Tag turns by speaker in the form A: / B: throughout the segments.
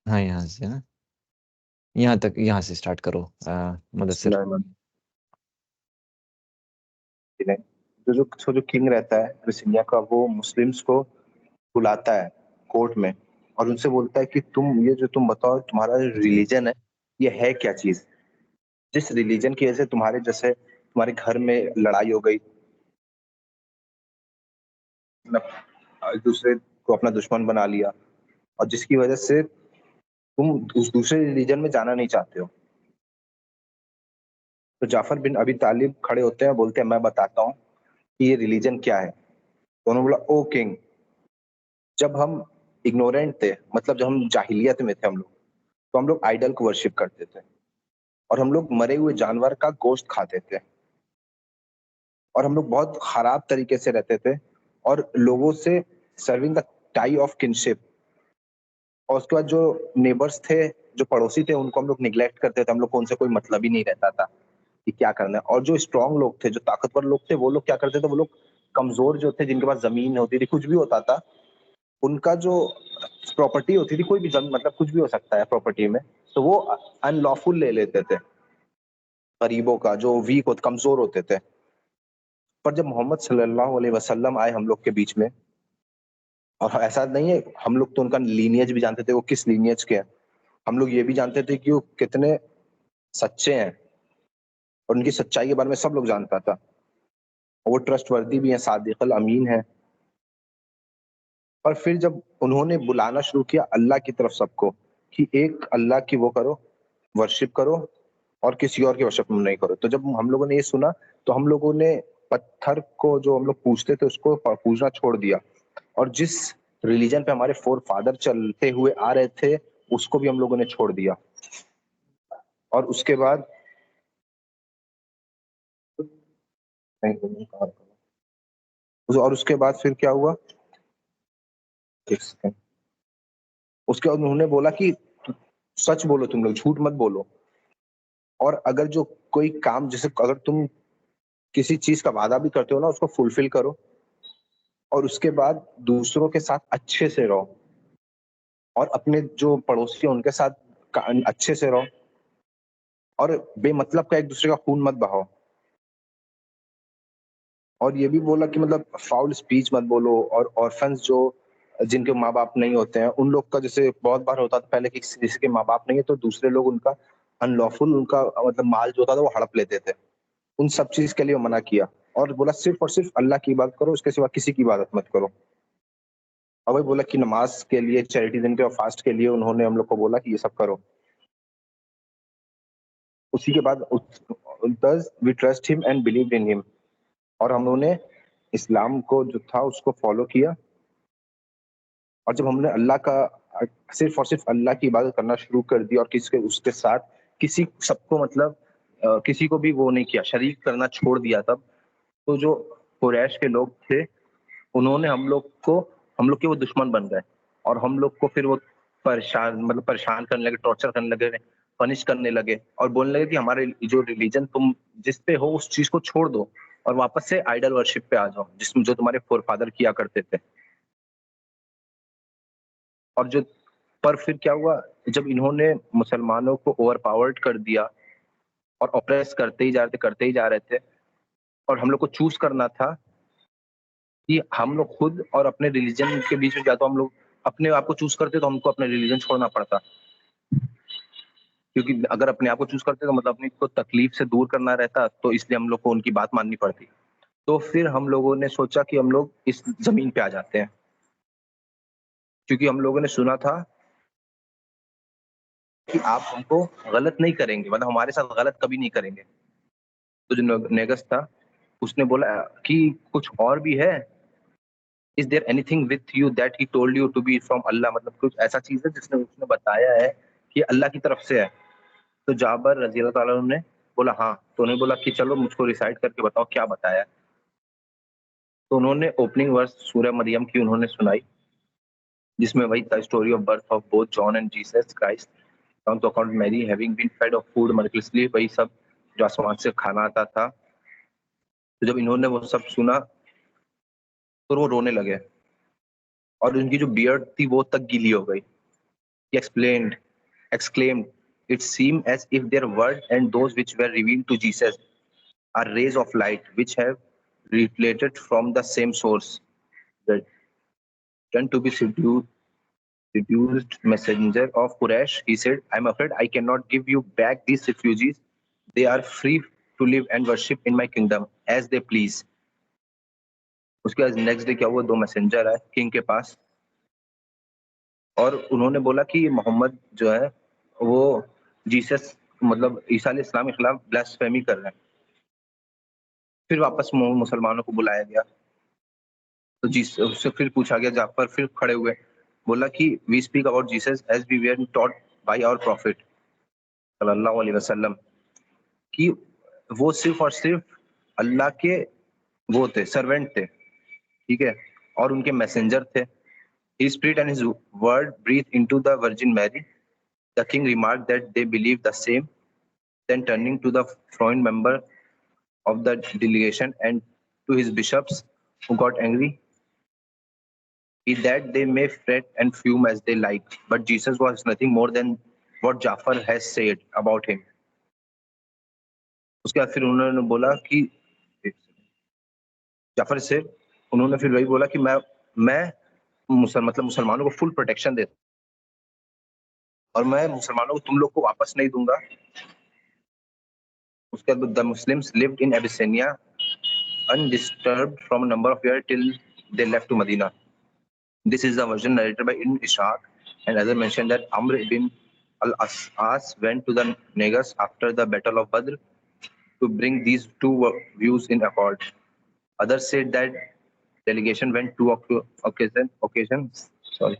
A: हाँ, यहाँ से ना, यहाँ तक, यहाँ से स्टार्ट करो मुदस्सिर।
B: जो किंग रहता है अबिसिनिया का, वो मुस्लिम्स को बुलाता है कोर्ट में और उनसे बोलता है कि तुम बताओ तुम्हारा रिलीजन है, ये है क्या चीज, जिस रिलीजन की वजह से तुम्हारे घर में लड़ाई हो गई, एक दूसरे को अपना दुश्मन बना लिया, और जिसकी वजह से तुम उस दूसरे रिलीजन में जाना नहीं चाहते हो। तो जाफर बिन अबी तालिब खड़े होते हैं, बोलते हैं मैं बताता हूँ कि ये रिलीजन क्या है। तो उन्होंने बोला, ओ किंग, जब हम इग्नोरेंट थे, मतलब जब हम जाहिलियत में थे हम लोग, तो हम लोग आइडल को वर्शिप करते थे और हम लोग मरे हुए जानवर का गोश्त खाते थे और हम लोग बहुत खराब तरीके से रहते थे और लोगों से serving the tie of kinship. और उसके बाद जो नेबर्स थे, जो पड़ोसी थे, उनको हम लोग निग्लेक्ट करते थे, हम लोग को उनसे कोई मतलब ही नहीं रहता था कि क्या करना है। और जो स्ट्रांग लोग थे, जो ताकतवर लोग थे, वो लोग क्या करते थे, वो लोग कमजोर जो थे, जिनके पास जमीन होती थी, कुछ भी होता था, उनका जो प्रॉपर्टी होती थी, कोई भी जमीन, मतलब कुछ भी हो सकता है प्रॉपर्टी में, तो वो अनलॉफुल ले लेते थे गरीबों का, जो वीक होते, कमजोर होते थे। पर जब मोहम्मद सल्लल्लाहु अलैहि वसल्लम आए हम लोग के बीच में, और ऐसा नहीं है, हम लोग तो उनका लीनियज भी जानते थे, वो किस लीनियज के हैं, हम लोग ये भी जानते थे कि वो कितने सच्चे हैं, और उनकी सच्चाई के बारे में सब लोग जानता था, और वो ट्रस्ट वर्दी भी है, सादिक अमीन है। और फिर जब उन्होंने बुलाना शुरू किया अल्लाह की तरफ सबको, कि एक अल्लाह की वो करो, वर्शिप करो, और किसी और की वर्शिप नहीं करो, तो जब हम लोगों ने ये सुना, तो हम लोगों ने पत्थर को, जो हम लोग पूजते थे, उसको पूजना छोड़ दिया, और जिस रिलीजन पे हमारे फोर फादर चलते हुए आ रहे थे, उसको भी हम लोगों ने छोड़ दिया। और उसके बाद और उसके बाद फिर क्या हुआ, एक सेकंड। उसके बाद उन्होंने बोला कि सच बोलो, तुम लोग झूठ मत बोलो, और अगर जो कोई काम, जैसे अगर तुम किसी चीज का वादा भी करते हो ना, उसको फुलफिल करो, और उसके बाद दूसरों के साथ अच्छे से रहो, और अपने जो पड़ोसी हैं उनके साथ अच्छे से रहो, और बेमतलब का एक दूसरे का खून मत बहाओ। और ये भी बोला कि मतलब फाउल स्पीच मत बोलो, और ऑर्फन्स, जो जिनके माँ बाप नहीं होते हैं, उन लोग का, जैसे बहुत बार होता था पहले कि किसी के माँ बाप नहीं है तो दूसरे लोग उनका अनलॉफुल, उनका मतलब माल जो होता था वो हड़प लेते थे, उन सब चीज के लिए मना किया, और बोला सिर्फ और सिर्फ अल्लाह की इबादत करो, उसके सिवा किसी की इबादत मत करो। और वही बोला कि नमाज के लिए, चैरिटी दिन के और फास्ट के लिए उन्होंने हम लोग को बोला कि ये सब करो। उसी के बाद दस we trust him and believe in him, और हम लोगों ने इस्लाम को जो था उसको फॉलो किया। और जब हमने अल्लाह का, सिर्फ और सिर्फ अल्लाह की इबादत करना शुरू कर दी, और किसके उसके साथ किसी सबको, मतलब किसी को भी वो नहीं किया, शरीक करना छोड़ दिया, तब तो जो कुरैश के लोग थे, उन्होंने हम लोग के वो दुश्मन बन गए, और हम लोग को फिर वो परेशान करने लगे, टॉर्चर करने लगे, पनिश करने लगे, और बोलने लगे कि हमारे जो रिलीजन तुम जिस पे हो उस चीज को छोड़ दो, और वापस से आइडल वर्शिप पे आ जाओ, जिसमें जो तुम्हारे फोरफादर किया करते थे। और जो पर फिर क्या हुआ, जब इन्होंने मुसलमानों को ओवरपावर्ड कर दिया और ऑपरेस करते ही जा रहे थे, और हम लोग को चूज करना था कि हम लोग खुद और अपने रिलीजन के बीच में, या तो हम लोग अपने आप को चूज करते तो हमको अपने रिलीजन छोड़ना पड़ता, क्योंकि अगर अपने आप को चूज करते तो मतलब अपनी को तकलीफ से दूर करना रहता, तो इसलिए हम लोग को उनकी बात माननी पड़ती। तो फिर हम लोगों ने सोचा कि हम लोग इस जमीन पे आ जाते हैं, क्योंकि हम लोगों ने सुना था कि आप हमको गलत नहीं करेंगे, मतलब हमारे साथ गलत कभी नहीं करेंगे। तो जो नेगस था, उसने बोला कि कुछ और भी है, is there anything with you that he told you to be from Allah, मतलब कुछ ऐसा चीज है जिसने उसने बताया है कि अल्लाह की तरफ से है। तो जाबर रजी अल्लाह ताला ने बोला हाँ, तो उन्हें बोला कि चलो मुझको रिसाइट करके बताओ क्या बताया है। तो उन्होंने ओपनिंग वर्स सूरह मरियम की उन्होंने सुनाई, जिसमें वही था, story of birth of both John and Jesus Christ, on to account Mary having been fed of food, मतलब इसलिए वही सब जो आसमान से खाना आता था। तो जब इन्होंने वो सब सुना, तो वो रोने लगे, और उनकी जो बियर्ड थी वो तक गीली हो गई। He exclaimed, it seemed as if their word and those which were revealed to Jesus are rays of light which have reflected from the same source. The turned to be seduced messenger of Quraysh, he said, I'm afraid I cannot give you back these refugees. They are free to live and worship in my kingdom as they please. उसके बाद next day क्या हुआ, दो messenger आए king के पास और उन्होंने बोला कि मोहम्मद जो है वो जीसस मतलब ईसा अलैहि इस्लाम के खिलाफ ब्लास्फेमी कर रहे हैं। फिर वापस मुसलमानों को बुलाया गया तो जीस उससे फिर पूछा गया, जाफर फिर खड़े हुए, बोला कि we speak about Jesus as we were taught by our prophet सल्लल्लाहु अलैहि वसल्लम, कि वो सिर्फ और सिर्फ अल्लाह के वो थे, सर्वेंट थे, ठीक है, और उनके मैसेंजर थे। His spirit and his word breathed into the Virgin Mary. The king remarked that they believed the same. Then turning to the foreign member of the delegation and to his bishops, who got angry, he that they may fret and fume as they like, but Jesus was nothing more than what Jafar has said about him. उसके बाद फिर उन्होंने बोला कि जाफर से उन्होंने फिर वही बोला कि मैं मतलब मुसलमानों को फुल प्रोटेक्शन देता और मैं मुसलमानों को तुम लोग को वापस नहीं दूंगा। उसके बाद the Muslims lived in Abyssinia undisturbed from a number of years till they left to Medina. This is the version narrated by Ibn Ishaq, and others mention that Amr ibn al-As went to the Negus after the Battle of Badr to bring these two views in accord. Others said that delegation went two occasions. Sorry.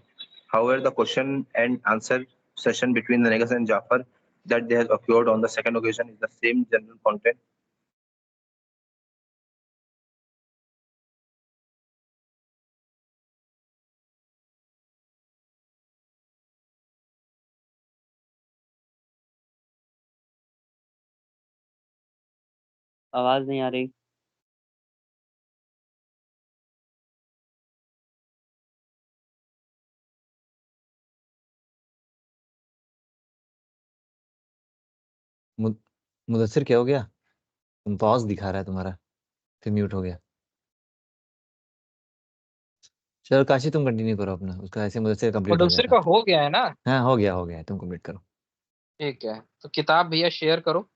B: However, the question and answer session between the Negus and Jafar that they have occurred on the second occasion is the same general content.
C: आवाज नहीं आ रही।
A: मुदस्सिर क्या हो गया? तुम pause दिखा रहा है तुम्हारा, फिर म्यूट हो गया। चलो काशी तुम कंटिन्यू करो अपना, उसका ऐसे मुदस्सिर कंप्लीट हो
D: मुदस्सिर
A: जाएगा।
D: का हो गया है ना?
A: हाँ हो गया, तुम कंप्लीट करो।
D: ठीक है, तो किताब भैया शेयर करो,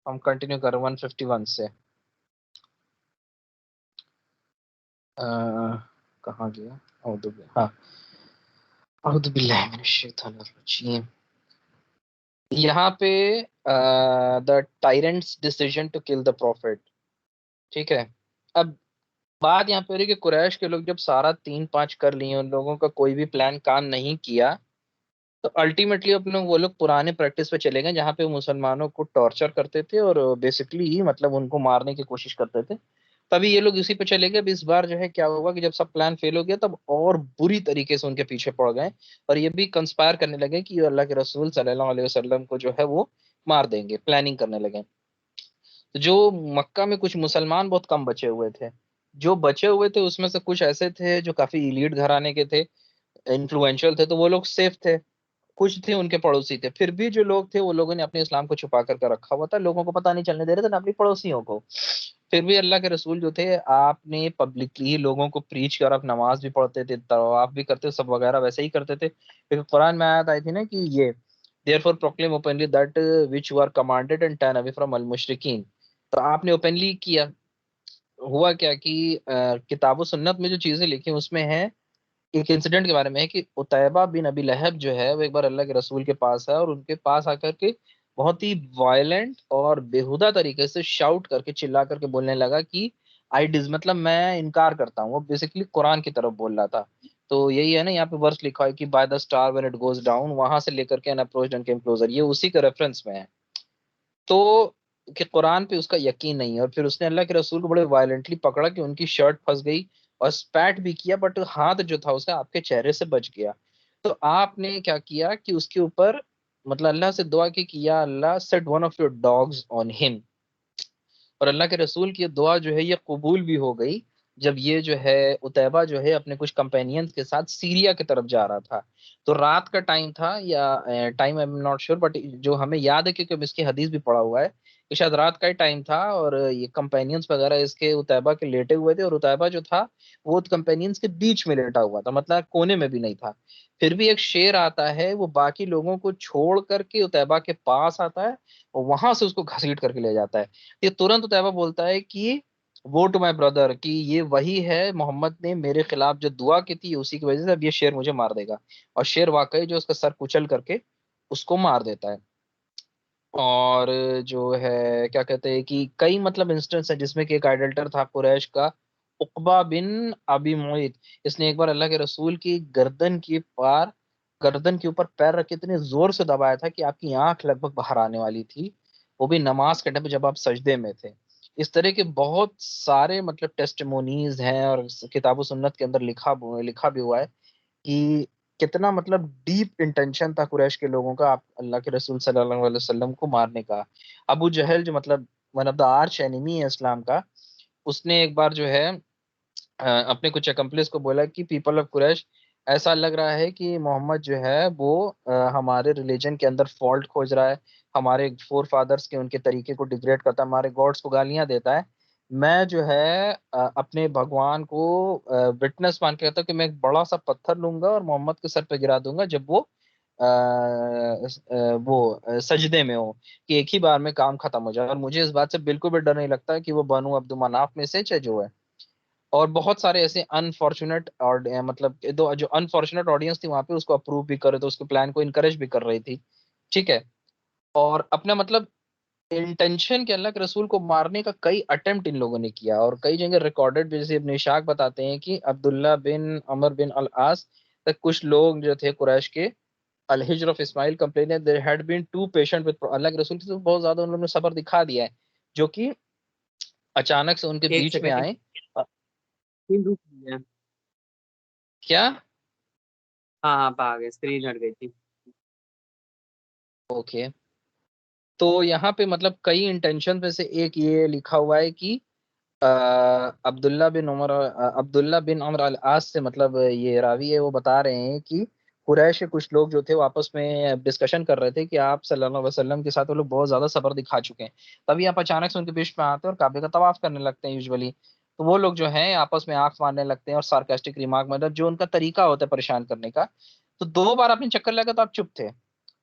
D: हम कंटिन्यू करें 151 से। कहाँ गया? हाँ, औदु बिल्लाहि मिनश शैतानिर रजीम। यहाँ पे the tyrant's decision to kill the prophet, ठीक है। अब बात यहाँ पे हो रही है कि कुरैश के लोग जब सारा 3-5 कर लिए, उन लोगों का कोई भी प्लान काम नहीं किया, तो अल्टीमेटली अपने वो लोग पुराने प्रैक्टिस पे चले गए जहाँ पे मुसलमानों को टॉर्चर करते थे और बेसिकली मतलब उनको मारने की कोशिश करते थे। तभी ये लोग इसी पे चले गए। अब इस बार जो है क्या हुआ कि जब सब प्लान फेल हो गया तब और बुरी तरीके से उनके पीछे पड़ गए और ये भी कंस्पायर करने लगे कि अल्लाह के रसूल सल्लल्लाहु अलैहि वसल्लम को जो है वो मार देंगे, प्लानिंग करने लगे। तो जो मक्का में कुछ मुसलमान बहुत कम बचे हुए थे, जो बचे हुए थे उसमें से कुछ ऐसे थे जो काफी इलीट घराने के थे, इन्फ्लुएंशियल थे, तो वो लोग सेफ थे। कुछ थे उनके पड़ोसी थे, फिर भी जो लोग थे वो लोगों ने अपने इस्लाम को छुपा कर रखा हुआ था, लोगों को पता नहीं चलने दे रहे थे ना अपनी पड़ोसियों को। फिर भी अल्लाह के रसूल जो थे, आपने पब्लिकली ही लोगों को प्रीच कर, आप नमाज भी पढ़ते थे, तवाफ भी करते, सब वगैरह वैसे ही करते थे। फिर कुरान में आयत आई थी ना कि ये therefore proclaim openly that which you are commanded and turn away from अल मुशरिकीन। तो आपने ओपनली किया। हुआ क्या कि किताब सुन्नत में जो चीजें लिखी उसमें है, एक इंसिडेंट के बारे में है कि उतैबा बिन अबी लहब जो है वो एक बार अल्लाह के रसूल के पास है और उनके पास आकर के बहुत ही वायलेंट और बेहुदा तरीके से शाउट करके, चिल्ला करके बोलने लगा कि आई डिज, मतलब मैं इनकार करता हूँ। वो बेसिकली कुरान की तरफ बोल रहा था। तो यही है ना, यहाँ पे वर्स लिखा है कि by the star when it goes down, वहां से लेकर के and approached and came closer, ये उसी के रेफरेंस में है। तो कि कुरान पे उसका यकीन नहीं है और फिर उसने अल्लाह के रसूल को बड़े वायलेंटली पकड़ा कि उनकी शर्ट फंस गई और स्पैट भी किया, बट हाथ जो था उसका आपके चेहरे से बच गया। तो आपने क्या किया कि उसके ऊपर मतलब अल्लाह से दुआ की कि या Allah set one of your dogs on him, और अल्लाह के रसूल की दुआ जो है ये कबूल भी हो गई। जब ये जो है उतैबा जो है अपने कुछ कंपेनियंस के साथ सीरिया की तरफ जा रहा था। तो रात का टाइम था या time I am not sure, but जो हमें याद है क्योंकि अब इसकी हदीस भी पढ़ा हुआ है कि शायद रात का ही टाइम था, और ये कंपेनियंस वगैरह इसके उतैबा के लेटे हुए थे, और उतैबा जो था वो कंपेनियंस के बीच में लेटा हुआ था, मतलब कोने में भी नहीं था। फिर भी एक शेर आता है, वो बाकी लोगों को छोड़ करके उतैबा के पास आता है और वहां से उसको घसीट करके ले जाता है। ये तुरंत उतैबा बोलता है कि वो टू माय ब्रदर, कि ये वही है, मोहम्मद ने मेरे खिलाफ जो दुआ की थी उसी की वजह से अब ये शेर मुझे मार देगा। और शेर वाकई जो उसका सर कुचल करके उसको मार देता है। और जो है क्या कहते हैं कि कई मतलब इंस्टेंस है जिसमें कि एक आइडल्टर था कुरैश का, उकबा बिन अबी मुइत। इसने एक बार अल्लाह के रसूल की गर्दन के ऊपर पैर रख के इतने जोर से दबाया था कि आपकी आंख लगभग बाहर आने वाली थी, वो भी नमाज के टाइम पे जब आप सजदे में थे। इस तरह के बहुत सारे मतलब टेस्टिमोनीज हैं, और किताब सुन्नत के अंदर लिखा भी हुआ है कि कितना मतलब डीप इंटेंशन था कुरैश के लोगों का आप अल्लाह के रसूल सल्लल्लाहु अलैहि वसल्लम को मारने का। अबू जहल जो मतलब one of the arch enemy है इस्लाम का, उसने एक बार जो है अपने कुछ अकम्पलिस को बोला कि पीपल ऑफ कुरैश, ऐसा लग रहा है कि मोहम्मद जो है वो हमारे रिलीजन के अंदर फॉल्ट खोज रहा है, हमारे फोर फादर्स के उनके तरीके को डिग्रेड करता है, हमारे गॉड्स को गालियां देता है। मैं जो है अपने भगवान को विटनेस मान के कहता हूँ कि मैं एक बड़ा सा पत्थर लूंगा और मोहम्मद के सर पे गिरा दूंगा जब वो सजदे में हो, कि एक ही बार में काम खत्म हो जाए। और मुझे इस बात से बिल्कुल भी डर नहीं लगता कि वो बनु अब्दुल मनाफ में से चाहे जो है। और बहुत सारे ऐसे अनफॉर्चुनेट और मतलब दो जो अनफॉर्चुनेट ऑडियंस थी वहां पे उसको अप्रूव भी कर रहे थे, उसके प्लान को इनकरेज भी कर रही थी। ठीक है। और अपना मतलब इंटेंशन के अल्लाह के रसूल को मारने का कई अटेम्प्ट इन लोगों ने किया, और कई जगह रिकॉर्डेड, जैसे इब्न इशाक बताते हैं कि अब्दुल्ला बिन अमर बिन अल आस तक कुछ लोग जो थे कुरैश के, अल हिज्र of Ismail complain there had been to patient with Allah के रसूल की, तो बहुत ज्यादा उन लोगों ने सब्र दिखा दिया है, जो कि अचानक से उनके
C: एक
D: बीच में
C: सेकंड,
D: आए। अ,
C: स्क्रीन रुक गई है।
D: क्या?
C: हाँ हाँ, आ गए, स्क्रीन हट गई थी।
D: ओके। तो यहाँ पे मतलब कई इंटेंशन में से एक ये लिखा हुआ है कि अब्दुल्ला बिन अमर अल आस से मतलब ये रावी है, वो बता रहे हैं कि कुरैश के कुछ लोग जो थे वो आपस में डिस्कशन कर रहे थे कि आप सल्लल्लाहु अलैहि वसल्लम के साथ वो लोग बहुत ज्यादा सब्र दिखा चुके हैं, तभी आप अचानक से उनके बीच में आते हैं और काबे का तवाफ करने लगते हैं यूजुअली। तो वो लोग जो हैं आपस में आंख मारने लगते हैं और सार्कास्टिक रिमार्क, मतलब जो उनका तरीका होता है परेशान करने का। तो दो बार आपने चक्कर लगा तो आप चुप थे।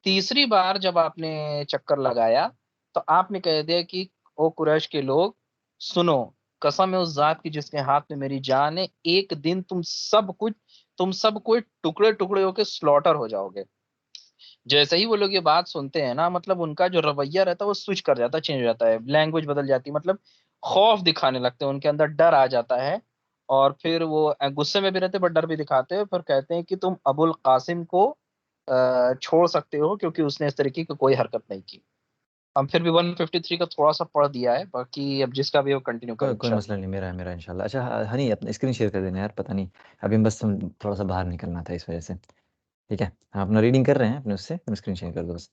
D: तीसरी बार जब आपने चक्कर लगाया तो आपने कह दिया कि ओ कुरैश के लोग सुनो, कसम है उस जात की जिसके हाथ में मेरी जान है, एक दिन तुम सब कोई टुकड़े टुकड़े होके स्लॉटर हो जाओगे। जैसे ही वो लोग ये बात सुनते हैं ना, मतलब उनका जो रवैया रहता है वो स्विच कर जाता है, चेंज हो जाता है, लैंग्वेज बदल जाती है, मतलब खौफ दिखाने लगते हैं, उनके अंदर डर आ जाता है। और फिर वो गुस्से में भी रहते हैं पर डर भी दिखाते हैं, फिर कहते हैं कि तुम अबुल कासिम को छोड़ सकते हो क्योंकि उसने इस तरीके की कोई हरकत नहीं की। हम फिर भी 153 का थोड़ा सा पढ़ दिया है, बाकी अब जिसका भी वो कंटिन्यू करें
A: कोई
D: इंशाल्लाह।
A: मसला नहीं, मेरा इंशाल्लाह। अच्छा हनी, अपना स्क्रीन शेयर कर देना यार, पता नहीं अभी बस हम थोड़ा सा बाहर निकलना था इस वजह से। ठीक है, हम अपना रीडिंग कर रहे हैं अपने उससे, तुम स्क्रीन शेयर कर दो बस।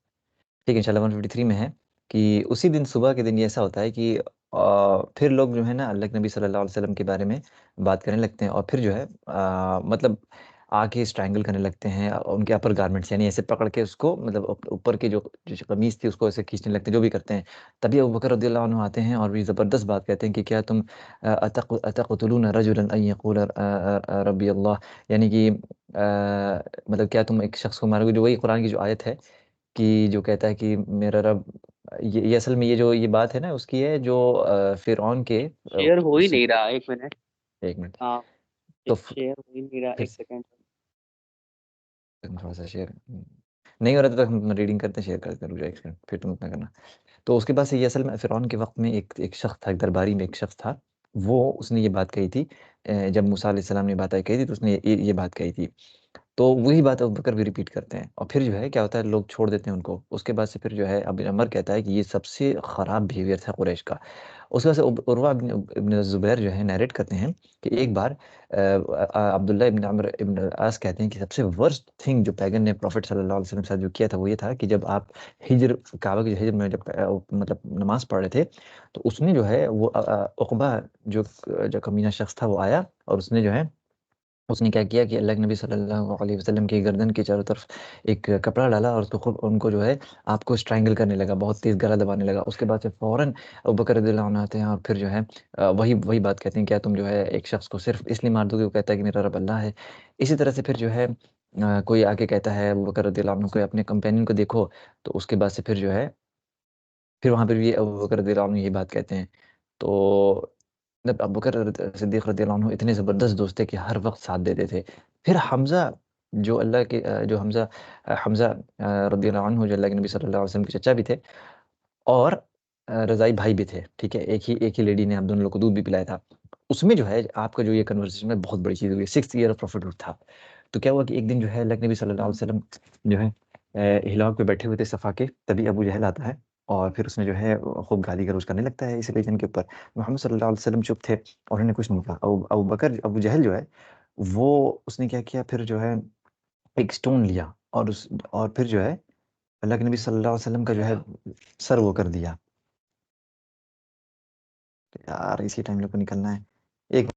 A: ठीक है, इंशाल्लाह 153 में है कि उसी दिन सुबह के दिन ये ऐसा होता है कि फिर लोग जो है ना अल्लाह के नबी सल्लल्लाहु अलैहि वसल्लम के बारे में बात करने लगते हैं, और फिर जो है मतलब आके स्ट्रैंगल करने लगते हैं उनके अपर गारमेंट्स, यानी ऐसे पकड़ के उसको, मतलब ऊपर की जो जो कमीज़ थी उसको ऐसे खींचने लगते हैं, जो भी करते हैं। तभी अबू बकर रज़ियल्लाहु अन्हु आते हैं और भी ज़बरदस्त बात कहते हैं कि क्या तुम अतक़तुलून रजुलन अन यक़ूल रब्बी अल्लाह, यानी कि मतलब क्या तुम एक शख्स को मारोगे, जो वही कुरान की जो आयत है कि जो कहता है कि मेरा रब, ये असल में ये जो ये बात है ना उसकी है जो फ़िरऔन के
C: शेयर हो ही
A: उस
C: नहीं रहा, 1 मिनट।
A: 1 मिनट।
C: हाँ,
A: तो फ
C: शेयर हो ही नहीं रहा,
A: फिर
C: 1 सेकंड।
A: थोड़ा-सा शेयर नहीं हो रहा था, तो हम रीडिंग करते हैं, शेयर करते हैं, रुक जाओ 1 सेकंड, फिर तुम इतना करना। तो उसके बाद से ये असल में फ़िरऔन के वक़्त में एक एक शख्स था, एक दरबारी में एक शख्स था, वो उसने ये बात कही थी जब मूसा अलैहिस्सलाम ने बात कही थी तो उसने ये बात कही थी। तो वही बात अबू बकर भी रिपीट करते हैं और फिर जो है क्या होता है, लोग छोड़ देते हैं उनको। उसके बाद से फिर जो है अब अमर कहता है कि ये सबसे ख़राब बिहेवियर था कुरैश का। उसके बाद से उर्वा इब्न ज़ुबैर जो है नैरेट करते हैं कि एक बार अब्दुल्ला इब्न अम्र इब्न आस कहते हैं कि सबसे वर्स्ट थिंग जो पैगन ने प्रॉफिट सल्लल्लाहु अलैहि वसल्लम के साथ जो किया था वो ये था कि जब आप हिज्र काबा की हिज्र में जब मतलब नमाज पढ़ रहे थे, तो उसने जो है वो उक़बा जो कमीना शख्स था वो आया और उसने क्या किया कि अल्लाह के नबी सल्लल्लाहु अलैहि वसल्लम की गर्दन के चारों तरफ एक कपड़ा डाला और उसको खूब उनको जो है आपको स्ट्रैंगल करने लगा, बहुत तेज़ गला दबाने लगा। उसके बाद से फ़ौरन अबू बकर रज़ियल्लाहु अन्हु आते हैं और फिर जो है वही वही बात कहते हैं, क्या तुम जो है एक शख्स को सिर्फ़ इसलिए मार दोगे, वो कहता है कि मेरा रब अल्लाह है। इसी तरह से फिर जो है कोई आके कहता है अबू बकर रज़ियल्लाहु अन्हु को, अपने कंपेनियन को देखो, तो उसके बाद से फिर जो है फिर वहाँ पे भी अबू बकर रज़ियल्लाहु अन्हु यही बात कहते हैं। तो मतलब अबू बकर सिद्दीक़ रज़ियल्लाहु अन्हु इतने ज़बरदस्त दोस्त थे कि हर वक़्त साथ देते थे। फिर हम्ज़ा जो अल्लाह के जो हम्ज़ा रज़ियल्लाहु अन्हु जो अल्लाह के नबी सल्लल्लाहु अलैहि वसल्लम के चचा भी थे और रज़ाई भाई भी थे, ठीक है? एक ही लेडी ने आप दोनों लोग को दूध भी पिलाया था। उसमें जो है आपका जो ये कन्वर्सेशन में बहुत बड़ी चीज़ हुई, 6th ईयर ऑफ प्रॉफिटहुड था। तो क्या हुआ कि एक दिन जो है अल्लाह के नबी सल्लल्लाहु अलैहि वसल्लम जो है हिलॉक पे बैठे हुए थे सफ़ा के, तभी अबू जहल आता है और फिर उसने जो है खूब गाली-गलौज करने लगता है इस रिलीजन के ऊपर। मोहम्मद सल्लल्लाहु अलैहि वसल्लम चुप थे और उन्होंने कुछ नहीं कहा। अबू जहल जो है, वो उसने क्या किया फिर जो है एक स्टोन लिया और फिर जो है अल्लाह के नबी सल्लल्लाहु अलैहि वसल्लम का जो है सर वो कर दिया। यार इसी टाइम लोग को निकलना है। एक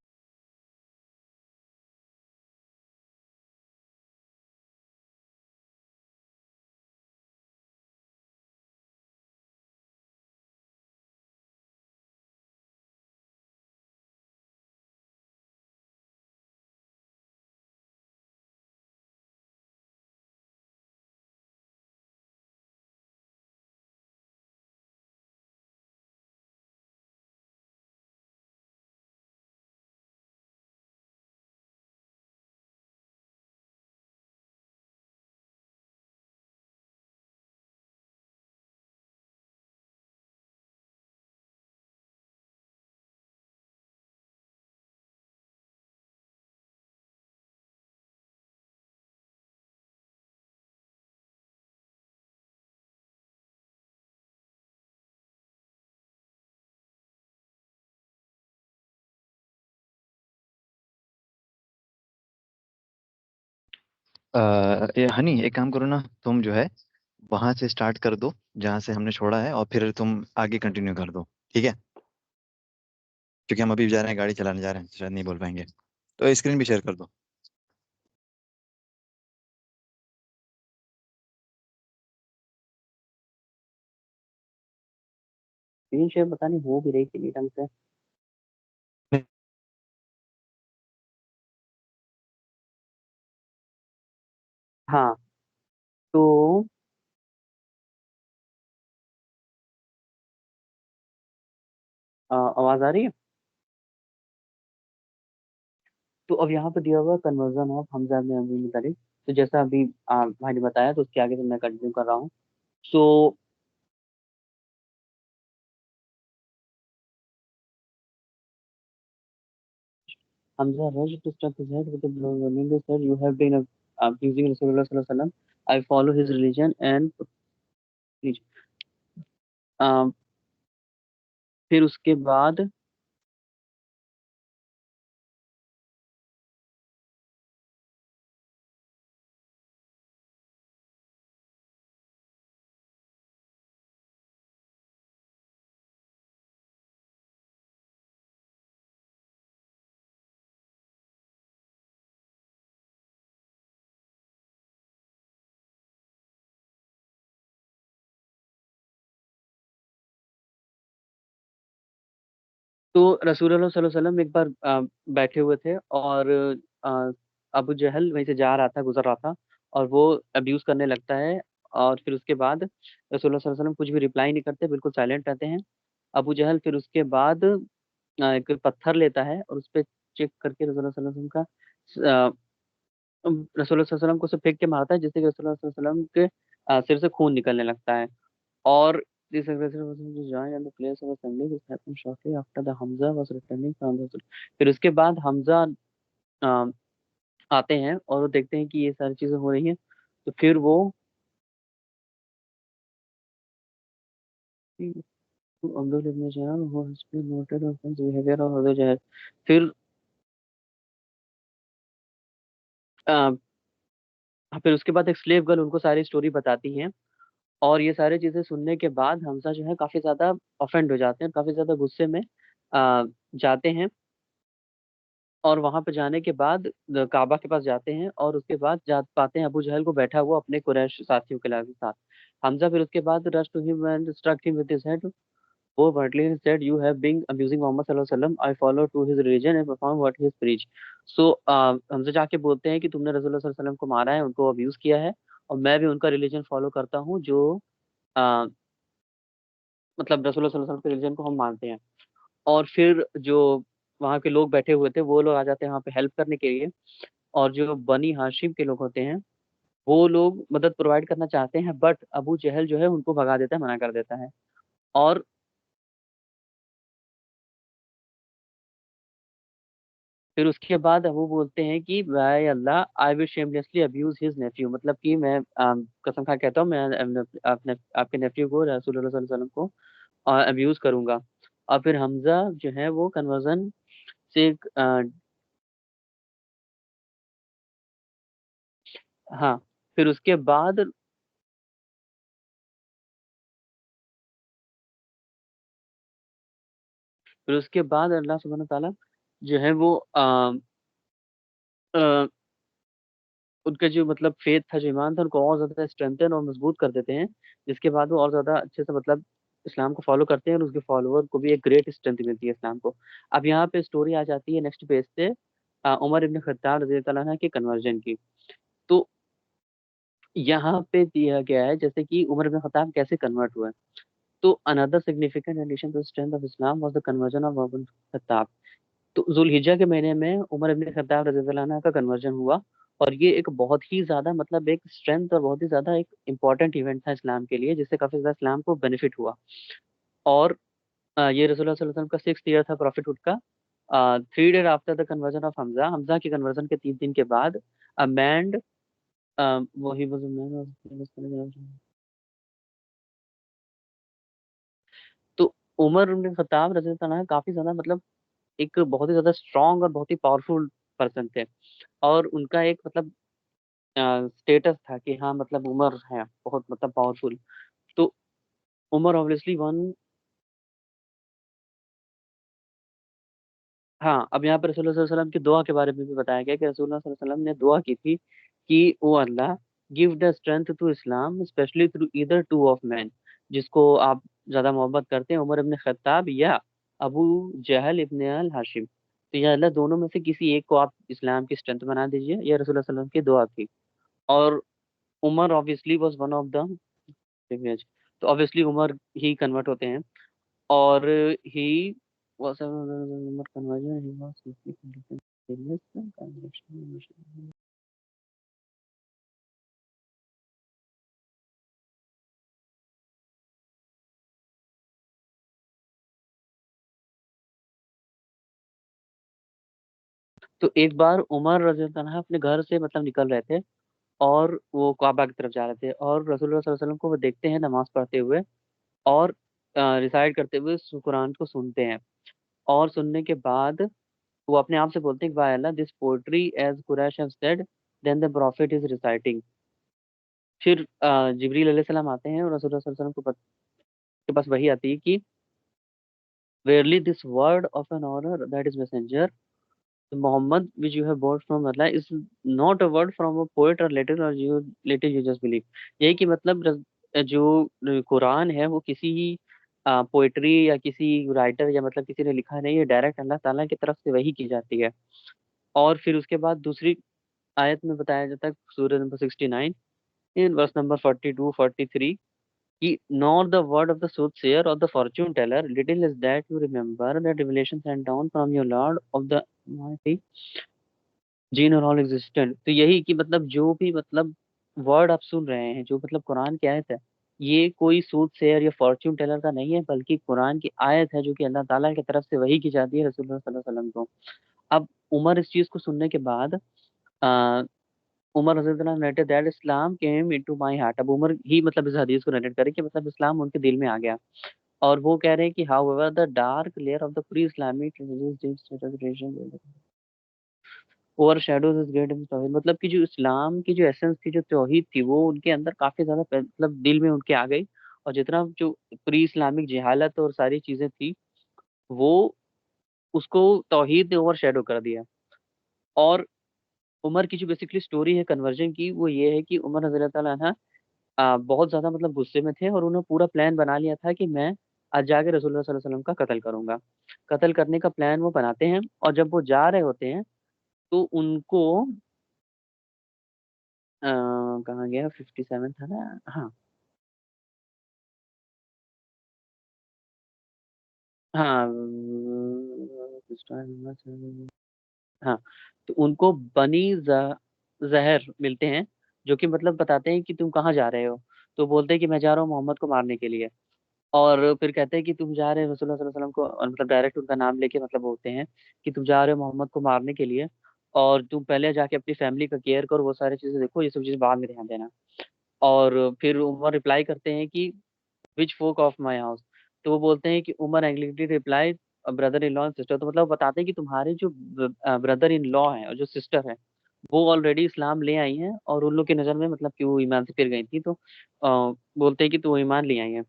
A: ये हनी एक काम करो ना, तुम जो है वहां से स्टार्ट कर दो जहां से हमने छोड़ा है और फिर तुम आगे कंटिन्यू कर दो, ठीक है? क्योंकि हम अभी जा रहे हैं, गाड़ी चलाने जा रहे हैं, तो शायद नहीं बोल पाएंगे। तो स्क्रीन भी शेयर कर दो।
C: स्क्रीन शेयर पता नहीं हो भी रही कि नहीं ढंग से। हाँ, तो आवाज़ आ रही है? तो अब यहाँ पे दिया हुआ कन्वर्जन ऑफ हमजा में अभी मुतालिक। तो जैसा अभी भाई ने बताया, तो उसके आगे से मैं कंटिन्यू कर रहा हूँ। सो Hamza rushed to struck his head with a blow. Ramingo said, "You have been abusing Rasulullah sallallahu alaihi wasallam. I follow his religion and preach." अम, फिर उसके बाद तो रसूलुल्लाह सल्लल्लाहु अलैहि वसल्लम एक बार बैठे हुए थे और अ, अबू जहल वहीं से जा रहा था, गुजर रहा था, और वो अब्यूज करने लगता है। और फिर उसके बाद रसूलुल्लाह सल्लल्लाहु अलैहि वसल्लम कुछ भी रिप्लाई नहीं करते, बिल्कुल साइलेंट रहते हैं। अबू जहल फिर उसके बाद एक पत्थर लेता है और उस पे चेक करके रसूलुल्लाह सल्लल्लाहु अलैहि वसल्लम का रसूलुल्लाह सल्लल्लाहु अलैहि वसल्लम को उसे फेंक के मारता है, जिससे कि रसूलुल्लाह सल्लल्लाहु अलैहि वसल्लम के सिर से खून निकलने लगता है। और this aggressive was to join at the place of assembly, which happened shortly after the Hamza was returning from the फिर उसके बाद हमजा आते हैं और वो देखते हैं कि ये सारी चीजें हो रही हैं, तो फिर वो अब्दुल इब्न जहल who has been noted of his behavior of Abu Jahl, फिर अ, फिर उसके बाद एक स्लेव गर्ल उनको सारी स्टोरी बताती है। और ये सारी चीजें सुनने के बाद हमजा जो है काफी ज्यादा ऑफेंड हो जाते हैं, काफी ज्यादा गुस्से में जाते हैं। और वहां पे जाने के बाद काबा के पास जाते हैं और उसके बाद जा पाते हैं अबू जहल को बैठा हुआ अपने कुरैश साथियों के साथ। हमजा फिर उसके बाद rush to him and struck him with his head. वो bluntly said, "You have been abusing Muhammad sallallahu alaihi wasallam. I follow to his religion and perform what he has preached." So हमसे जाके बोलते हैं कि तुमने रसूलुल्लाह सल्लल्लाहु अलैहि वसल्लम को मारा है, उनको अब्यूज किया है, और मैं भी उनका रिलीजन फॉलो करता हूँ जो अ, मतलब रसूलुल्लाह सल्लल्लाहु अलैहि वसल्लम के रिलीजन को हम मानते हैं। और फिर जो वहाँ के लोग बैठे हुए थे वो लोग आ जाते हैं वहाँ पे हेल्प करने के लिए। और जो बनी हाशिम के लोग होते हैं वो लोग मदद प्रोवाइड करना चाहते हैं, बट अबू जहल जो है उनको भगा देता है, मना कर देता है। और फिर उसके बाद वो बोलते हैं कि by Allah I will shamelessly abuse his nephew, मतलब कि मैं कसम खा कहता हूँ मैं अपने आपके नेफ्यू को रसूलुल्लाह सल्लल्लाहु अलैहि वसल्लम को अब्यूज करूंगा। और फिर हमजा जो है वो कन्वर्जन से हाँ, फिर उसके बाद अल्लाह सुब्हानहू व तआला जो है वो अ, उनका जो मतलब फेथ था, जो ईमान था, उनको और ज़्यादा स्ट्रेंथन और मजबूत कर देते हैं, जिसके बाद वो और ज़्यादा अच्छे से मतलब इस्लाम को फॉलो करते हैं और उसके फॉलोअर को भी एक ग्रेट स्ट्रेंथ मिलती है इस्लाम को। अब यहाँ पे स्टोरी आ जाती है नेक्स्ट पेज पे उमर इब्न खत्ताब रज़ी अल्लाह तआला के कन्वर्जन की। तो यहाँ पे दिया गया है जैसे कि उमर इब्न खत्ताब कैसे कन्वर्ट हुए। तो another significant addition to strength of Islam was the conversion of Umar ibn Khattab. तो ज़ुल्हिज्जा के महीने में उमर इब्न खत्ताब रज़ियल्लाहु अन्हु का कन्वर्जन हुआ। और ये एक बहुत ही ज़्यादा मतलब एक स्ट्रेंथ और बहुत ही ज़्यादा एक इम्पोर्टेंट इवेंट था इस्लाम के लिए, जिससे काफ़ी ज़्यादा इस्लाम को बेनिफिट हुआ। और ये रसूलुल्लाह सल्लल्लाहु अलैहि वसल्लम का 6th ईयर था प्रॉफिटहुड का। 3 days after the conversion of Hamza, Hamza के कन्वर्जन के 3 दिन के बाद अ मैन वो he was a man of तो उमर इब्न खत्ताब रज़ियल्लाहु अन्हु काफ़ी ज़्यादा मतलब एक बहुत ही ज़्यादा स्ट्रॉन्ग और बहुत ही पावरफुल पर्सन थे। और उनका एक मतलब स्टेटस था कि हाँ मतलब उमर है बहुत मतलब पावरफुल। तो उमर ऑब्वियसली वन हाँ, अब यहाँ पे रसूलुल्लाह सल्लल्लाहु अलैहि वसल्लम की दुआ के बारे में भी बताया गया कि रसूलुल्लाह सल्लल्लाहु अलैहि वसल्लम ने दुआ की थी कि O Allah give the strength to Islam especially through either two of man, जिसको आप ज़्यादा मोहब्बत करते हैं, उमर इब्न खत्ताब या अबू जहल इब्न अल हाशिम। तो या अल्लाह दोनों में से किसी एक को आप इस्लाम की स्ट्रेंथ बना दीजिए, यह रसूलुल्लाह सल्लल्लाहु अलैहि वसल्लम की दुआ थी। और Umar obviously was one of the privilege. तो ऑब्वियसली उमर ही कन्वर्ट होते हैं। और he was Umar conversion he was तो एक बार उमर रज़ी अल्लाह अन्हु अपने घर से मतलब निकल रहे थे और वो काबा की तरफ जा रहे थे और रसूलुल्लाह सल्लल्लाहु अलैहि वसल्लम को वो देखते हैं नमाज पढ़ते हुए और रिसाइट करते हुए कुरान को सुनते हैं। और सुनने के बाद वो अपने आप से बोलते हैं कि by Allah this poetry as Quraysh have said then the prophet is reciting. फिर जिब्रील अलैहिस्सलाम आते हैं और रसूलुल्लाह सल्लल्लाहु अलैहि वसल्लम के पास वही आती है कि verily this word of an honor that is messenger Muhammad which you have brought from Allah is not a word from a poet or later you just believe। यही कि मतलब जो कुरान है वो किसी पोएट्री या किसी राइटर या मतलब किसी ने लिखा नहीं है, डायरेक्ट अल्लाह ताला की तरफ से वही की जाती है। और फिर उसके बाद दूसरी आयत में बताया जाता है सूरह नंबर 69 इन वर्स नंबर 42 43 कि nor the word of the soothsayer or the fortune teller, little is that you remember that revelation sent down from your Lord of the Almighty, gene और ऑल एग्जिस्टेंट। तो यही कि मतलब जो भी मतलब word आप सुन रहे हैं, जो मतलब कुरान की आयत है, ये कोई सूद शेयर या फॉर्च्यून टेलर का नहीं है, बल्कि कुरान की आयत है जो कि अल्लाह ताला की तरफ से वही की जाती है रसूलुल्लाह सल्लल्लाहु अलैहि वसल्लम को। अब उमर इस चीज को सुनने के बाद उमर रज़ियल्लाहु अन्हु narrated that Islam came into my heart। अब उमर ही मतलब इस हदीस को नरेट करे कि मतलब इस्लाम उनके दिल में आ गया। और वो कह रहे हैं कि however the dark layer of the pre-Islamic religion overshadows is great in तौहीद। मतलब कि जो इस्लाम की जो एसेंस थी, जो तौहीद थी, वो उनके अंदर काफी ज्यादा मतलब दिल में उनके आ गई। और जितना जो प्री इस्लामिक जहालत और सारी चीजें थी, वो उसको तौहीद ने ओवरशैडो कर दिया। और उमर की जो बेसिकली स्टोरी है कन्वर्जन की, वो ये है कि उमर रज़ी अल्लाह ताला अन्हा बहुत ज्यादा मतलब गुस्से में थे और उन्होंने पूरा प्लान बना लिया था कि मैं आज जाके रसूलुल्लाह सल्लल्लाहु अलैहि वसल्लम का कत्ल करूंगा। कत्ल करने का प्लान वो बनाते हैं, और जब वो जा रहे होते हैं तो उनको कहाँ गया, 57 था ना, हाँ हाँ हाँ। तो उनको बनी जहर मिलते हैं, जो कि मतलब बताते हैं कि तुम कहाँ जा रहे हो। तो बोलते हैं कि मैं जा रहा हूँ मोहम्मद को मारने के लिए। और फिर कहते हैं कि तुम जा रहे हो रसूलुल्लाह सल्लल्लाहु अलैहि वसल्लम को, और मतलब डायरेक्ट उनका नाम लेके मतलब बोलते हैं कि तुम जा रहे हो मोहम्मद को मारने के लिए, और तुम पहले जाके अपनी फैमिली का केयर करो, वो सारी चीजें देखो, ये सब चीजें बाद में ध्यान देना। और फिर उमर रिप्लाई करते हैं कि विच फोक ऑफ माई हाउस। तो वो बोलते हैं कि Umar angrily reply brother in law and sister. तो मतलब वो बताते हैं कि तुम्हारे जो ब्रदर इन लॉ हैं और जो सिस्टर है, वो ऑलरेडी इस्लाम ले आई हैं, और उन लोग की नज़र में मतलब कि वो ईमान से फिर गई थी। तो बोलते हैं कि तो वो ईमान ले आई हैं।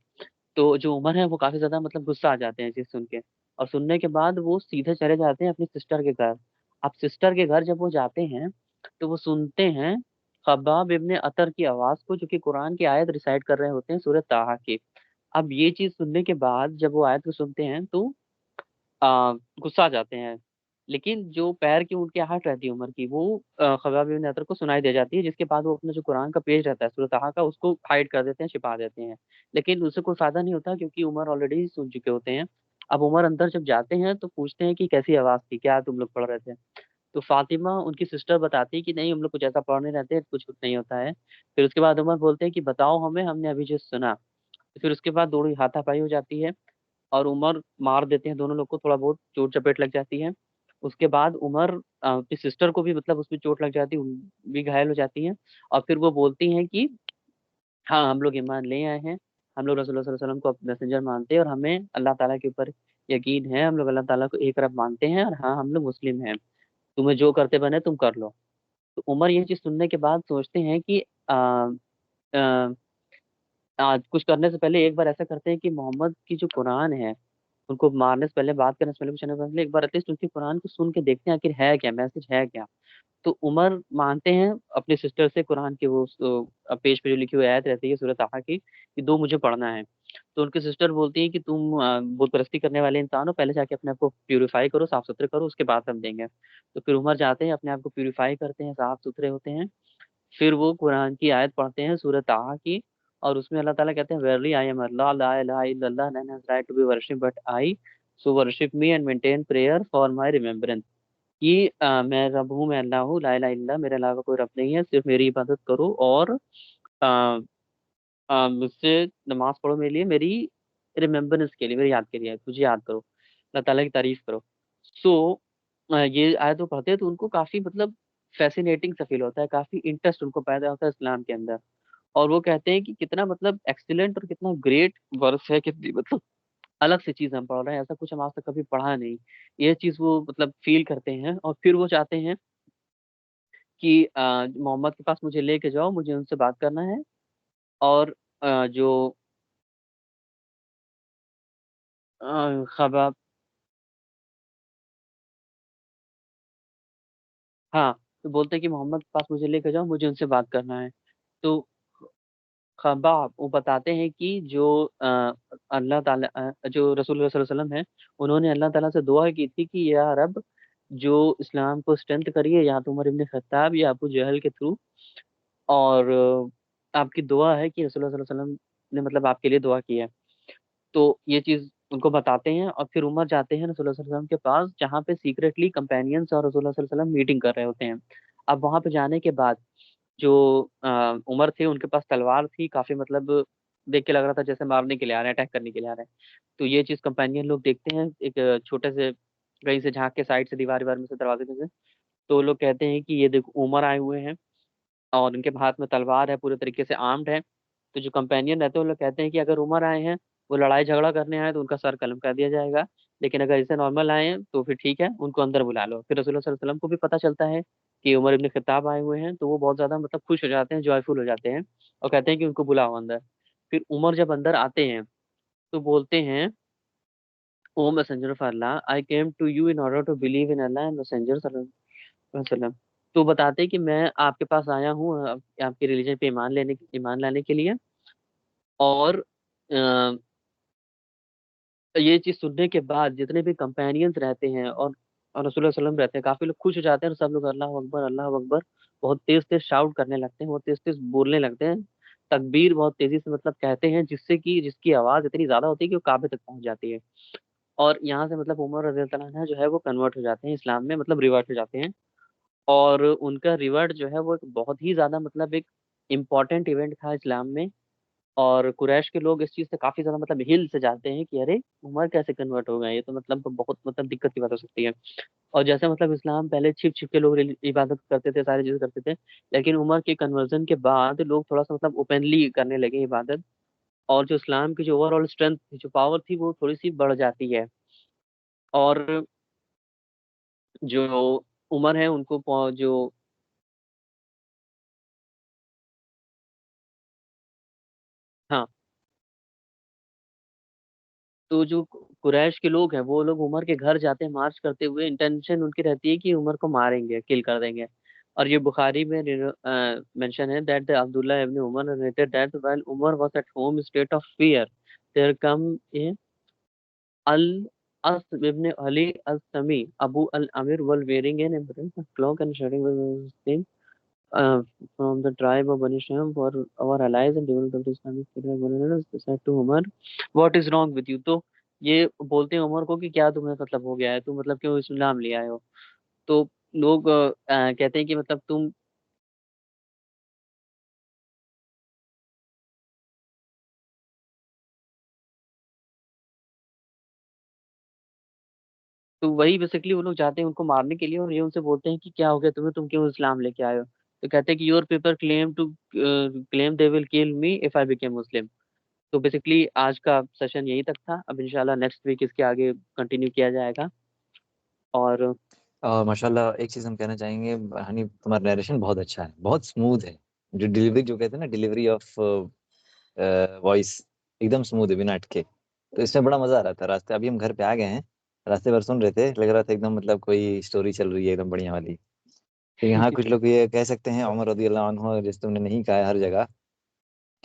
C: तो जो उमर है वो काफी ज्यादा मतलब गुस्सा आ जाते हैं चीज सुन के। और सुनने के बाद वो सीधे चले जाते हैं अपनी सिस्टर के घर। अब सिस्टर के घर जब वो जाते हैं, तो वो सुनते हैं खब्बाब इब्ने अतर की आवाज को, जो कि कुरान की आयत रिसाइट कर रहे होते हैं, सूरह ताहा की। अब ये चीज सुनने के बाद जब वो आयत को सुनते हैं तो गुस्सा आ जाते हैं। लेकिन जो पैर की उनकी आहट रहती है उमर की, वो खब्बाब इब्न अतर को सुनाई दे जाती है, जिसके बाद वो अपना जो कुरान का पेज रहता है सूरह ताहा का, उसको हाइड कर देते हैं, छिपा देते हैं। लेकिन उससे कोई फायदा नहीं होता, क्योंकि उमर ऑलरेडी सुन चुके होते हैं। अब उमर अंदर जब जाते हैं तो पूछते हैं कि कैसी आवाज थी, क्या तुम लोग पढ़ रहे थे। तो फातिमा उनकी सिस्टर बताती है कि नहीं, हम लोग कुछ ऐसा पढ़ नहीं रहते, कुछ कुछ नहीं होता है। फिर उसके बाद उमर बोलते हैं कि बताओ हमें, हमने अभी जो सुना। तो फिर उसके बाद दोनों हाथापाई हो जाती है, और उमर मार देते हैं दोनों लोग को, थोड़ा बहुत चोट चपेट लग जाती है। उसके बाद उमर अपनी सिस्टर को भी मतलब उसमें चोट लग जाती है, भी घायल हो जाती है। और फिर वो बोलती हैं कि हाँ, हम लोग ईमान ले आए हैं, हम लोग रसूलुल्लाह सल्लल्लाहु अलैहि वसल्लम को मैसेंजर मानते हैं, और हमें अल्लाह ताला के ऊपर यकीन है, हम लोग अल्लाह ताला को एक रब मानते हैं, और हाँ, हम लोग मुस्लिम हैं, तुम्हें जो करते बने तुम कर लो। तो उमर ये चीज सुनने के बाद सोचते हैं कि आ, कुछ करने से पहले एक बार ऐसा करते हैं कि मोहम्मद की जो कुरान है, उनको मारने से पहले, बात करने से पहले, कुछ करने से पहले एक बार एटलीस्ट उनकी कुरान को सुन के देखते हैं आखिर है क्या, मैसेज है क्या। तो उमर मानते हैं अपनी सिस्टर से कुरान के वो पेज पे जो लिखी हुई आयत रहती है सूरह ताहा की, कि दो मुझे पढ़ना है। तो उनकी सिस्टर बोलती है कि तुम बुत परस्ती करने वाले इंसान हो, पहले जाके अपने आप को प्यूरिफाई करो, साफ सुथरे करो, उसके बाद हम देंगे। तो फिर उमर जाते हैं, अपने आप को प्यूरिफाई करते हैं, साफ सुथरे होते हैं। फिर वो कुरान की आयत पढ़ते हैं सूरह ताहा की, और उसमें अल्लाह ताला कहते हैं वेरली आई एम अल्लाह ला इलाहा इल्लल्लाह none has right to be worship but I, so worship me and maintain prayer for my remembrance. कि मैं रब हूँ, मैं अल्लाह हूँ, ला इलाहा इल्लल्लाह, मेरे अलावा कोई रब नहीं है, सिर्फ मेरी इबादत करो, और मुझसे नमाज पढ़ो मेरे लिए, मेरी रिमेम्बरेंस के लिए, मेरी याद के लिए, तुझे याद करो, अल्लाह ताला की तारीफ करो। सो ये आयत वो पढ़ते हैं तो उनको काफी मतलब फैसिनेटिंग सा फील होता है, काफी इंटरेस्ट उनको पैदा होता है इस्लाम के अंदर। और वो कहते हैं कि कितना मतलब एक्सीलेंट और कितना ग्रेट वर्स है, कितनी मतलब अलग सी चीज हम पढ़ रहे हैं, ऐसा कुछ हम आज तक कभी पढ़ा नहीं। ये चीज वो मतलब फील करते हैं, और फिर वो चाहते हैं कि मोहम्मद के पास मुझे लेके जाओ, मुझे उनसे बात करना है। और जो खबा हाँ, तो बोलते हैं कि मोहम्मद के पास मुझे लेके जाओ, मुझे उनसे बात करना है। तो खबाब वो बताते हैं कि जो अल्लाह ताला जो रसूलुल्लाह सल्लल्लाहु अलैहि वसल्लम है, उन्होंने अल्लाह ताला से दुआ की थी कि या रब, जो इस्लाम को स्ट्रेंथ करिए, या तो उमर इब्न खत्ताब या अबू जहल के थ्रू। और आपकी दुआ है कि रसूलुल्लाह सल्लल्लाहु अलैहि वसल्लम ने मतलब आपके लिए दुआ की है। तो ये चीज उनको बताते हैं, और फिर उमर जाते हैं रसूलुल्लाह सल्लल्लाहु अलैहि वसल्लम के पास, जहाँ पे सीक्रेटली कंपेनियंस और रसूलुल्लाह सल्लल्लाहु अलैहि वसल्लम मीटिंग कर रहे होते हैं। अब वहां पे जाने के बाद जो उमर थे, उनके पास तलवार थी, काफी मतलब देख के लग रहा था जैसे मारने के लिए आ रहे हैं, अटैक करने के लिए आ रहे हैं। तो ये चीज कंपेनियन लोग देखते हैं एक छोटे से कहीं से झांक के, साइड से, दीवार में से, दरवाजे में से। तो वो लोग कहते हैं कि ये देखो उमर आए हुए हैं और उनके हाथ में तलवार है, पूरे तरीके से आर्म्ड है। तो जो कंपेनियन रहते हैं वो लोग कहते हैं कि अगर उमर आए हैं, वो लड़ाई झगड़ा करने आए तो उनका सर कलम कर दिया जाएगा, लेकिन अगर ऐसे नॉर्मल आए हैं तो फिर ठीक है, उनको अंदर बुला लो। फिर रसूलुल्लाह सल्लल्लाहु अलैहि वसल्लम को भी पता चलता है कि उमर इब्न खत्ताब आए हुए हैं, तो वो बहुत ज्यादा मतलब खुश हो जाते हैं, जॉयफुल हो जाते हैं और कहते हैं कि उनको बुलाओ अंदर। फिर उमर जब अंदर आते हैं तो बोलते हैं, O messenger of Allah, I came to you in order to believe in Allah and messenger वसल्लम। तो बताते कि मैं आपके पास आया हूँ आपके रिलीजन पे ईमान लाने के लिए। और ये चीज सुनने के बाद जितने भी कंपेनियंस रहते हैं और रसूलुल्लाह सल्लल्लाहु अलैहि वसल्लम रहते हैं, काफी लोग खुश हो जाते हैं और सब लोग अल्लाह अकबर अल्लाह अकबर बहुत तेज तेज शाउट करने लगते हैं, बहुत तेज तेज बोलने लगते हैं, तकबीर बहुत तेजी से मतलब कहते हैं, जिससे कि जिसकी आवाज इतनी ज्यादा होती है कि वो काबे तक पहुंच जाती है। और यहाँ से मतलब उमर रज़ी अल्लाह तआला अन्हु जो है वो कन्वर्ट हो जाते हैं इस्लाम में, मतलब रिवर्ट हो जाते हैं। और उनका रिवर्ट जो है वो एक बहुत ही ज्यादा मतलब एक इम्पोर्टेंट इवेंट था इस्लाम में। और कुरैश के लोग इस चीज से काफी ज्यादा मतलब हिल से जाते हैं कि अरे उमर कैसे कन्वर्ट हो गए, ये तो मतलब बहुत मतलब दिक्कत की बात हो सकती है। और जैसे मतलब इस्लाम पहले छिप छिप के लोग इबादत करते थे, सारी चीजें करते थे, लेकिन उमर के कन्वर्जन के बाद लोग थोड़ा सा मतलब ओपनली करने लगे इबादत। और जो इस्लाम की जो ओवरऑल स्ट्रेंथ थी, जो पावर थी, वो थोड़ी सी बढ़ जाती है। और जो उमर है उनको जो हाँ, तो जो कुरैश के लोग हैं वो लोग उमर के घर जाते हैं मार्च करते हुए, इंटेंशन उनकी रहती है कि उमर को मारेंगे, किल कर देंगे। और ये बुखारी में मेंशन है that Abdullah ibn Umar narrated that while Umar was at home state of fear, there come a al As ibn Ali al-Sami Abu al-Amir while wearing an embroidered cloak and shouting with his name uh, from the tribe of Bani Sham for our allies and development of the Islamic State said to Umar, what is wrong with you? तो ये बोलते हैं उमर को कि क्या तुम्हें मतलब हो गया है, तुम मतलब क्यों इस्लाम ले आए हो। तो लोग कहते हैं कि मतलब तुम, तो वही बेसिकली वो लोग जाते हैं उनको मारने के लिए, और ये उनसे बोलते हैं कि क्या हो गया तुम्हें, तुम क्यों इस्लाम लेके आए हो। तो कहते हैं कि your people claim they will kill me if I became Muslim. तो बेसिकली आज का सेशन यही तक था, अब इंशाल्लाह नेक्स्ट वीक इसके आगे कंटिन्यू किया जाएगा। और
A: और माशाल्लाह एक चीज़ हम कहना चाहेंगे, हनी तुम्हारा नरेशन बहुत अच्छा है, बहुत स्मूथ है। जो डिलीवरी जो कहते हैं ना, डिलीवरी ऑफ वॉइस एकदम स्मूथ है, बिना अटके। तो इसमें बड़ा मज़ा आ रहा था। रास्ते अभी हम घर पे आ गए हैं, रास्ते भर सुन रहे थे, लग रहा था एकदम मतलब कोई स्टोरी चल रही है एकदम बढ़िया वाली। तो यहाँ कुछ लोग ये कह सकते हैं उमर रज़ियल्लाहु अन्हु, जैसे तुमने नहीं कहा है हर जगह,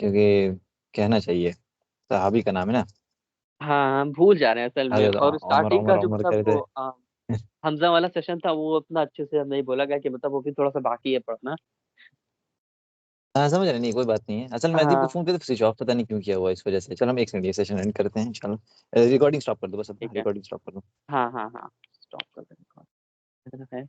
A: क्योंकि कहना चाहिए, सहाबी का नाम है ना,
C: हाँ, भूल जा रहे हैं असल
A: हर
C: में।
A: जगह
C: और
A: उमर
C: स्टार्टिंग का
A: उमर
C: जो
A: उमर
C: मतलब
A: कहते
C: वो
A: थे।
C: हमजा वाला सेशन था वो उतना अच्छे से नहीं बोला गया, कि मतलब वो भी थोड़ा सा बाकी है पढ़ना।
A: हाँ समझ रहे, नहीं कोई बात नहीं है। असल में अदीब को
C: हाँ
A: फोन पे तो स्विच ऑफ पता नहीं क्यों किया हुआ है, इस वजह से। चलो हम एक सेकंड ये सेशन एंड करते हैं इंशाल्लाह। रिकॉर्डिंग स्टॉप कर दो बस, अपना
C: ठीक है।
A: रिकॉर्डिंग स्टॉप कर दो।
C: हाँ हाँ हाँ, स्टॉप कर दें।